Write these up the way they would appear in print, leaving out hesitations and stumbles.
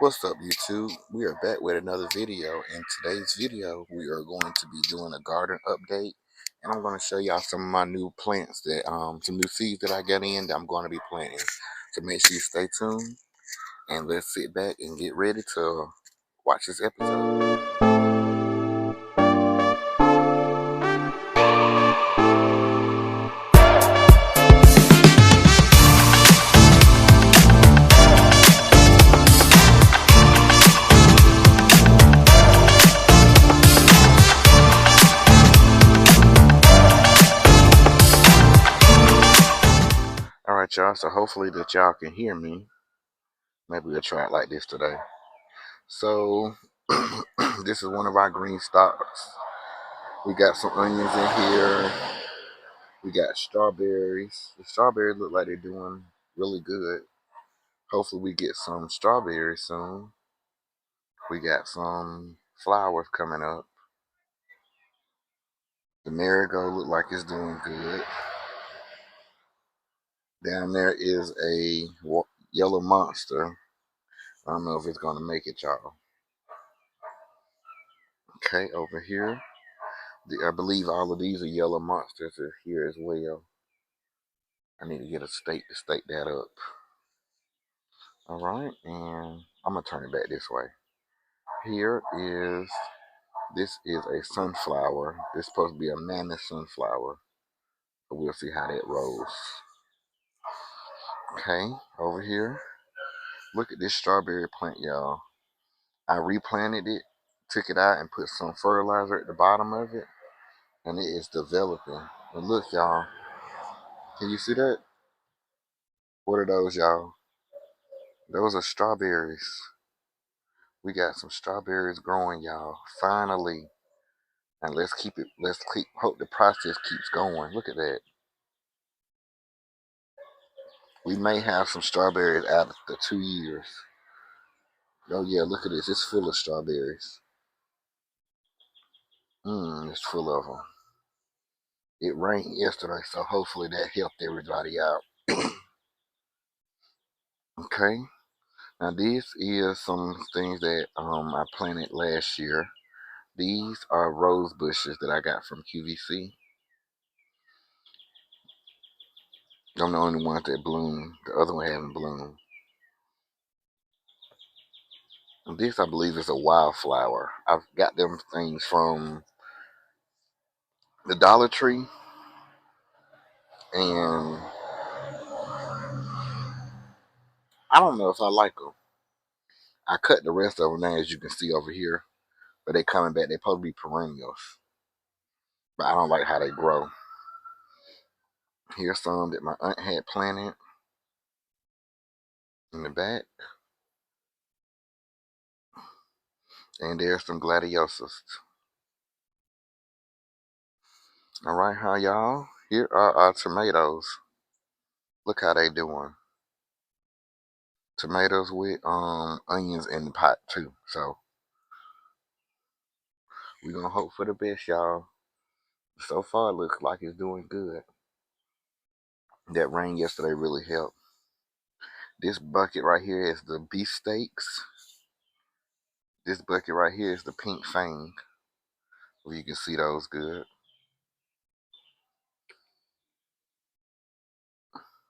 What's up, YouTube? We are back with another video. In today's video, we are going to be doing a garden update, and I'm going to show y'all some of my new plants that some new seeds that I got in that I'm going to be planting. So make sure you stay tuned, and let's sit back and get ready to watch this episode. Alright, y'all, so hopefully that y'all can hear me. Maybe we'll try it like this today. So, this is one of our green stalks. We got some onions in here. We got strawberries. The strawberries look like they're doing really good. Hopefully we get some strawberries soon. We got some flowers coming up. The marigold look like it's doing good. Down there is a yellow monster. I don't know if it's going to make it, y'all. Okay, over here. I believe all of these are yellow monsters are here as well. I need to get a stake to stake that up. Alright, and I'm going to turn it back this way. This is a sunflower. This is supposed to be a mammoth sunflower. But we'll see how that rolls. Okay, over here. Look at this strawberry plant, y'all. I replanted it, took it out, and put some fertilizer at the bottom of it. And it is developing. And look, y'all. Can you see that? What are those, y'all? Those are strawberries. We got some strawberries growing, y'all. Finally. And hope the process keeps going. Look at that. We may have some strawberries after 2 years. Oh yeah, look at this. It's full of strawberries. It's full of them. It rained yesterday, so hopefully that helped everybody out. Okay. Now this is some things that I planted last year. These are rose bushes that I got from QVC. I'm the only one that bloom. The other one haven't bloomed. This, I believe, is a wildflower. I've got them things from the Dollar Tree, and I don't know if I like them. I cut the rest of them now, as you can see over here, but they coming back. They supposed to be perennials, but I don't like how they grow. Here's some that my aunt had planted in the back, and there's some gladiolus. All right, how y'all? Here are our tomatoes. Look how they doing. Tomatoes with onions in the pot too. So we're gonna hope for the best, y'all. So far, it looks like it's doing good. That rain yesterday really helped. This bucket right here is the beefsteaks. This bucket right here is the pink fang. Well, you can see those good.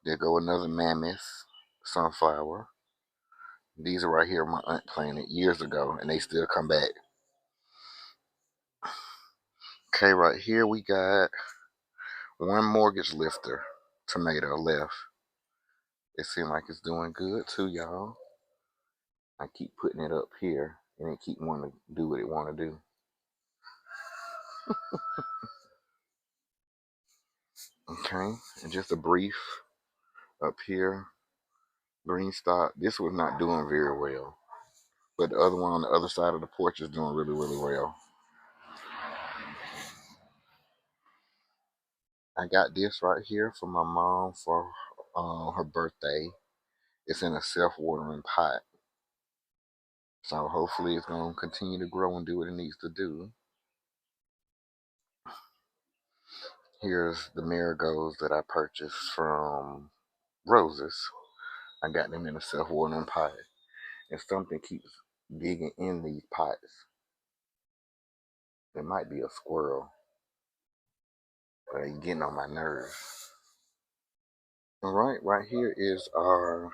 There go another mammoth sunflower. These are right here my aunt planted years ago, and they still come back. Okay, right here we got one mortgage lifter tomato left. It seems like it's doing good too, y'all. I keep putting it up here, and it keep wanting to do what it want to do. Okay, and just a brief up here. Green stock. This was not doing very well, but the other one on the other side of the porch is doing really, really well. I got this right here for my mom for her birthday. It's in a self-watering pot. So hopefully it's going to continue to grow and do what it needs to do. Here's the marigolds that I purchased from Roses. I got them in a self-watering pot. and something keeps digging in these pots. It might be a squirrel, but it's getting on my nerves. All right here is our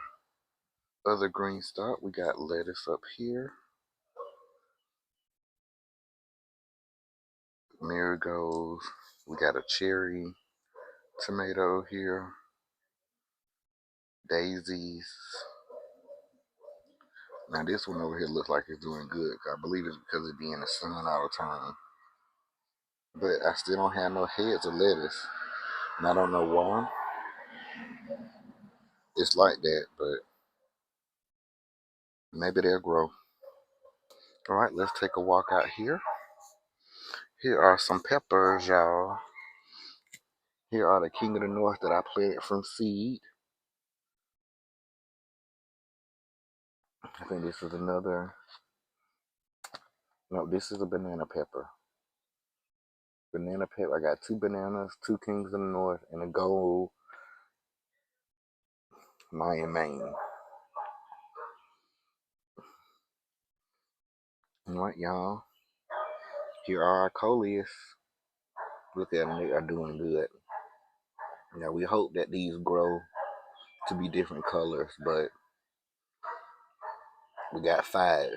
other green stock. We got lettuce up here, marigolds. We got a cherry tomato here, daisies. Now this one over here looks like it's doing good. I believe it's because it being in the sun all the time. But I still don't have no heads of lettuce. And I don't know why it's like that, but maybe they'll grow. All right, let's take a walk out here. Here are some peppers, y'all. Here are the King of the North that I planted from seed. I think this is another. No, this is a banana pepper. Banana pepper. I got 2 bananas, 2 Kings of the North, and a gold Mayan Maine. All right, y'all. Here are our coleus. Look at them, they are doing good. Now we hope that these grow to be different colors, but we got 5.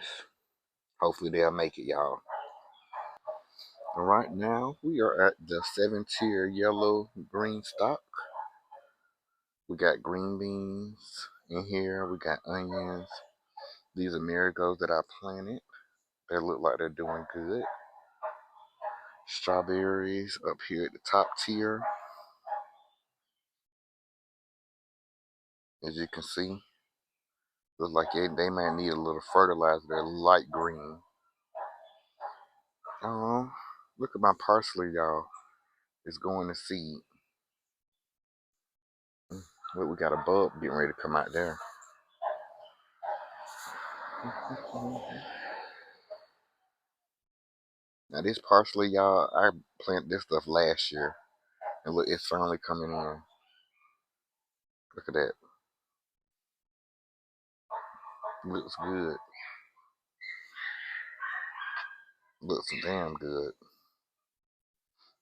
Hopefully they'll make it, y'all. All right, now we are at the 7-tier yellow green stock. We got green beans in here. We got onions. These are marigolds that I planted. They look like they're doing good. Strawberries up here at the top tier. As you can see, looks like they might need a little fertilizer. They're light green. Oh, look at my parsley, y'all. It's going to seed. Look, we got a bulb getting ready to come out there. Now this parsley, y'all, I planted this stuff last year. And look, it's finally coming in. Look at that. Looks good. Looks damn good.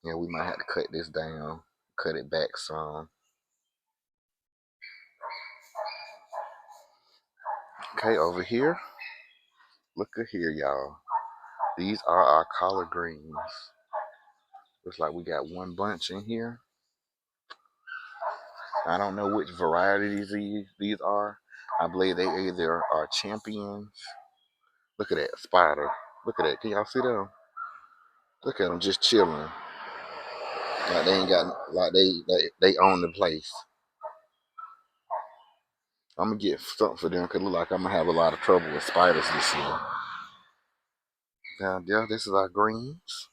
Yeah, we might have to cut this down. Cut it back some. Okay, over here. Look at here, y'all. These are our collard greens. Looks like we got one bunch in here. I don't know which variety these are. I believe they either are champions. Look at that spider. Look at that. Can y'all see them? Look at them just chilling. Like they ain't got like they own the place. I'm gonna get something for them because look like I'm gonna have a lot of trouble with spiders this year. Now, yeah, this is our greens.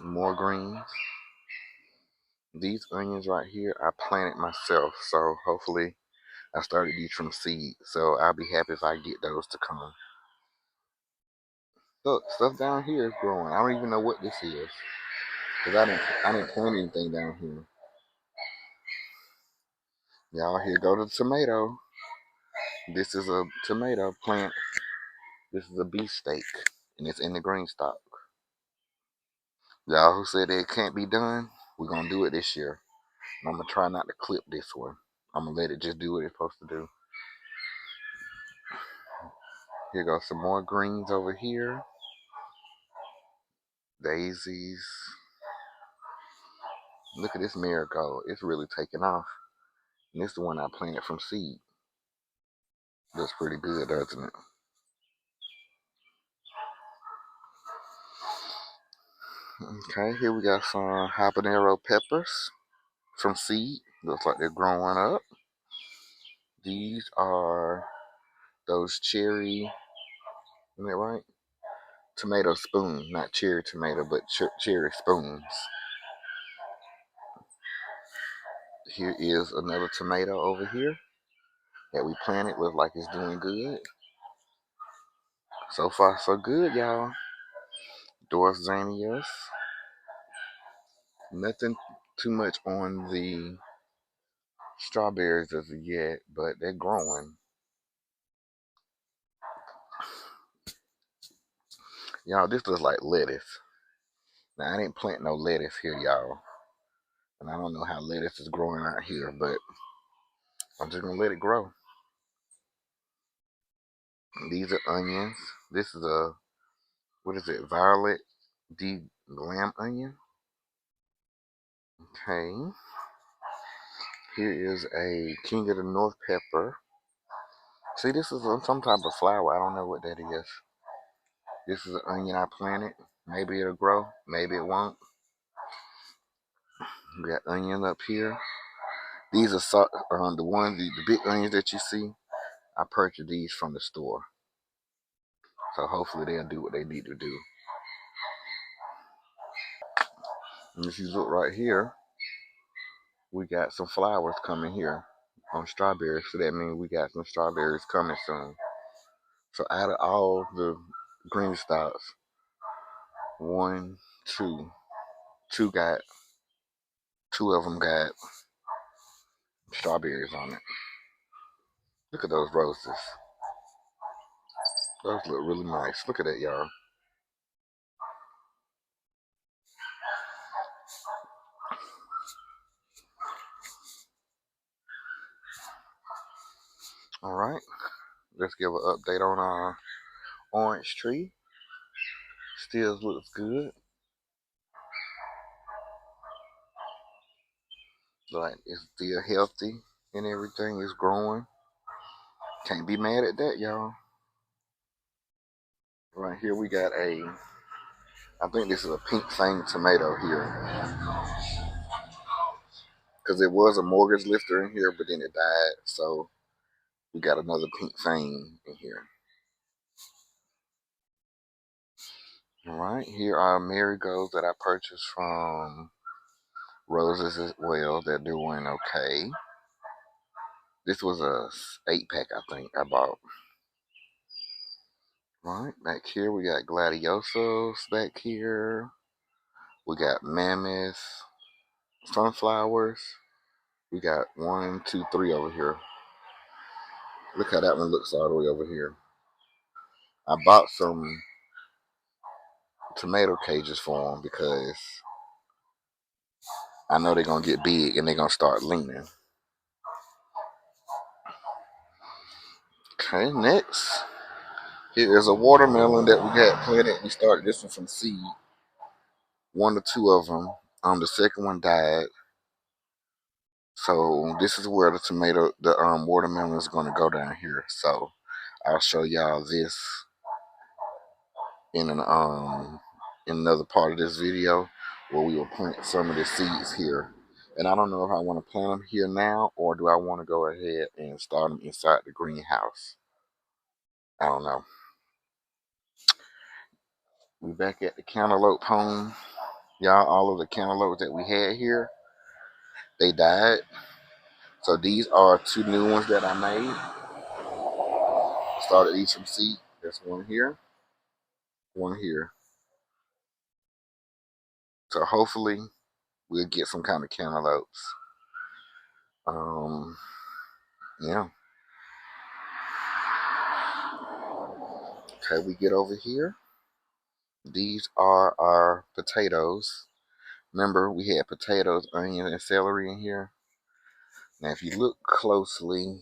More greens. These onions right here, I planted myself, so hopefully I started these from seed. So I'll be happy if I get those to come. Look, stuff down here is growing. I don't even know what this is because I didn't plant anything down here. Y'all, here go the tomato. This is a tomato plant. This is a beefsteak, and it's in the green stock. Y'all who said it can't be done, we're gonna do it this year. And I'm gonna try not to clip this one. I'm gonna let it just do what it's supposed to do. Here goes some more greens over here. Daisies. Look at this marigold. It's really taking off. And this is the one I planted from seed. Looks pretty good, doesn't it? Okay, here we got some habanero peppers from seed. Looks like they're growing up. These are those cherry, isn't that right? Tomato spoon, not cherry tomato, but cherry spoons. Here is another tomato over here that we planted. Looks like it's doing good. So far, so good, y'all. Dorsanias. Nothing too much on the strawberries as of yet, but they're growing. Y'all, this looks like lettuce. Now, I didn't plant no lettuce here, y'all. And I don't know how lettuce is growing out here, but I'm just going to let it grow. These are onions. This is a, what is it, violet D lamb onion. Okay. Here is a King of the North pepper. See, this is some type of flower. I don't know what that is. This is an onion I planted. Maybe it'll grow. Maybe it won't. We got onion up here. These are the ones, the big onions that you see. I purchased these from the store. So hopefully they'll do what they need to do. And if you look right here, we got some flowers coming here on strawberries. So that means we got some strawberries coming soon. So out of all the green stalks, one, two got, two of them got strawberries on it. Look at those roses. Those look really nice. Look at that, y'all. All right. Let's give an update on our orange tree. Still looks good. Like it's still healthy and everything is growing. Can't be mad at that, y'all. Right here we got I think this is a pink fang tomato here. Because it was a mortgage lifter in here, but then it died. So we got another pink fang in here. All right, here are marigolds that I purchased from Roses as well. They're doing okay. This was a 8-pack, I think, I bought. Right, back here we got gladiosos back here. We got mammoth sunflowers. We got 1, 2, 3 over here. Look how that one looks all the way over here. I bought some tomato cages for them because I know they're going to get big and they're going to start leaning. Okay, next. Here is a watermelon that we had planted. We started this one from seed. 1 or 2 of them. The second one died. So this is where the watermelon is going to go down here. So I'll show y'all this in another part of this video where we will plant some of the seeds here. And I don't know if I want to plant them here now or do I want to go ahead and start them inside the greenhouse. I don't know. We back at the cantaloupe home. Y'all, all of the cantaloupes that we had here, they died. So these are 2 new ones that I made. Started each from seed. There's one here, one here. So hopefully we'll get some kind of cantaloupes. Yeah. Okay, we get over here. These are our potatoes. Remember, we had potatoes, onion, and celery in here. Now, if you look closely,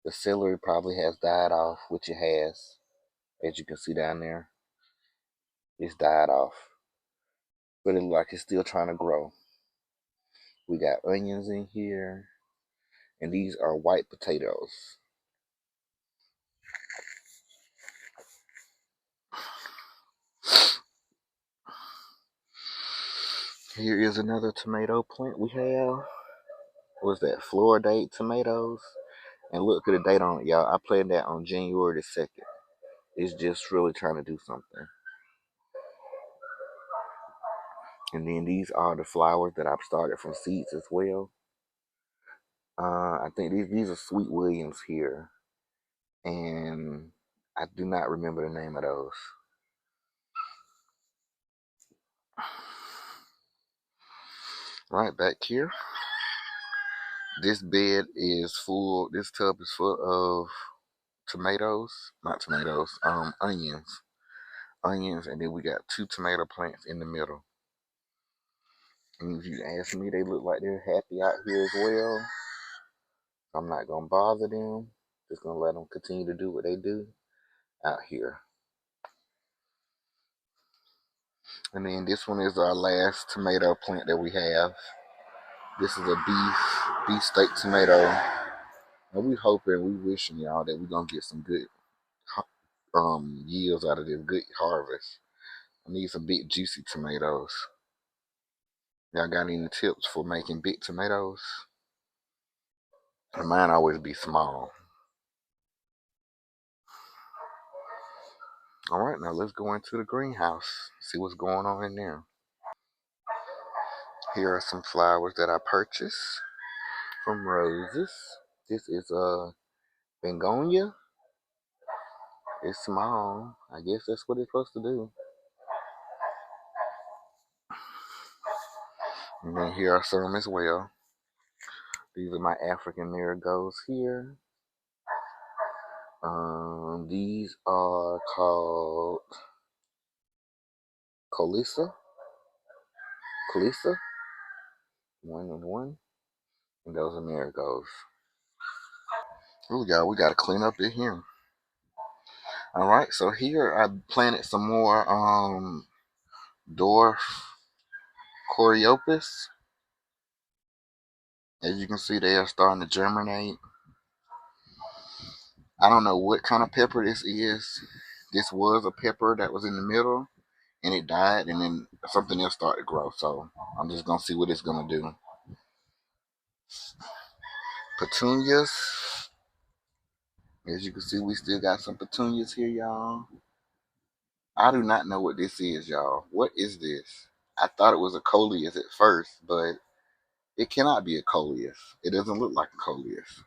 the celery probably has died off, which it has. As you can see down there, it's died off. But it looks like it's still trying to grow. We got onions in here, and these are white potatoes. Here is another tomato plant we have. What's that? Floridate tomatoes. And look at the date on it, y'all. I planted that on January the 2nd. It's just really trying to do something. And then these are the flowers that I've started from seeds as well. I think these are Sweet Williams here. And I do not remember the name of those. Right back here. This bed is full, this tub is full of tomatoes, not tomatoes, onions. onions, and then we got 2 tomato plants in the middle. And if you ask me, they look like they're happy out here as well. I'm not gonna bother them. Just gonna let them continue to do what they do out here. And then this one is our last tomato plant that we have. This is a beef steak tomato. And we hoping, we wishing y'all that we're gonna get some good yields out of this, good harvest. I need some big juicy tomatoes. Y'all got any tips for making big tomatoes? And mine always be small. All right, now let's go into the greenhouse, see what's going on in there. Here are some flowers that I purchased from Roses. This is a begonia. It's small. I guess that's what it's supposed to do. And then here are some as well. These are my African marigolds here. These are called Colisa. 1 and 1. And those are marigolds. Oh, y'all, we got to clean up in here. All right, so here I planted some more dwarf coreopus. As you can see, they are starting to germinate. I don't know what kind of pepper this is. This was a pepper that was in the middle, and it died, and then something else started to grow. So I'm just gonna see what it's gonna do. Petunias. As you can see, we still got some petunias here, y'all. I do not know what this is, y'all. What is this? I thought it was a coleus at first, but it cannot be a coleus. It doesn't look like a coleus.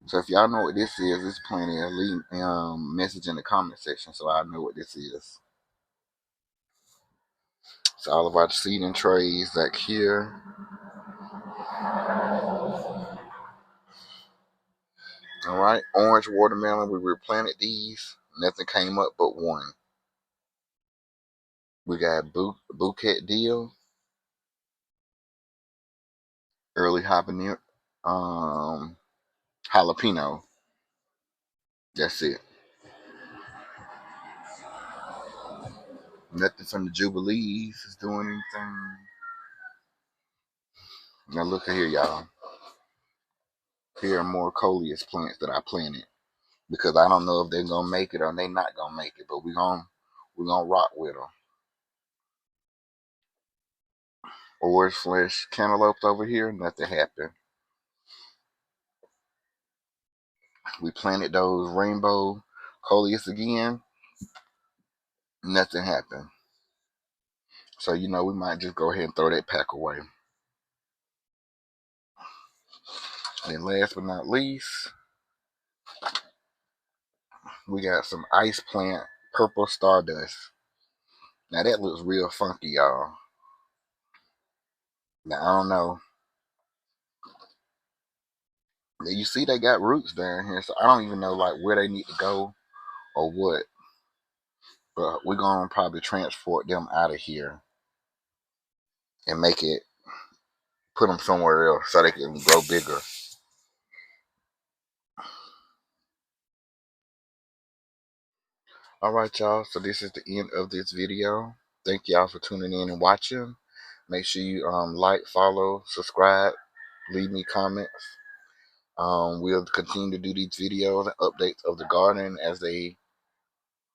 So if y'all know what this is, there's plenty of leave message in the comment section so I know what this is. So all of our seeding trays back here. All right, orange watermelon. We replanted these. Nothing came up but one. We got bouquet deal, early habanero, jalapeno. That's it. Nothing from the Jubilees is doing anything. Now look at here, y'all. Here are more coleus plants that I planted because I don't know if they're gonna make it or they not gonna make it, but we're gonna rock with them. Orange flesh cantaloupes over here, nothing happened. We planted those rainbow coleus again, nothing happened. So we might just go ahead and throw that pack away. And last but not least, we got some ice plant purple stardust. Now that looks real funky, y'all. Now I don't know. You see they got roots down here, so I don't even know like where they need to go or what. But we're gonna probably transport them out of here and put them somewhere else so they can grow bigger. All right, y'all. So this is the end of this video. Thank y'all for tuning in and watching. Make sure you like, follow, subscribe, leave me comments. We'll continue to do these videos and updates of the garden as they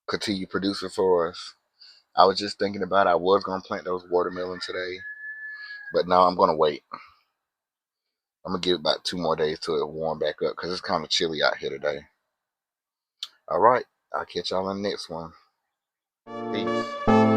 continue producing for us. I was just thinking about I was gonna plant those watermelon today, but now I'm gonna wait. I'm gonna give it about 2 more days till it warm back up because it's kind of chilly out here today. All right, I'll catch y'all in the next one. Peace.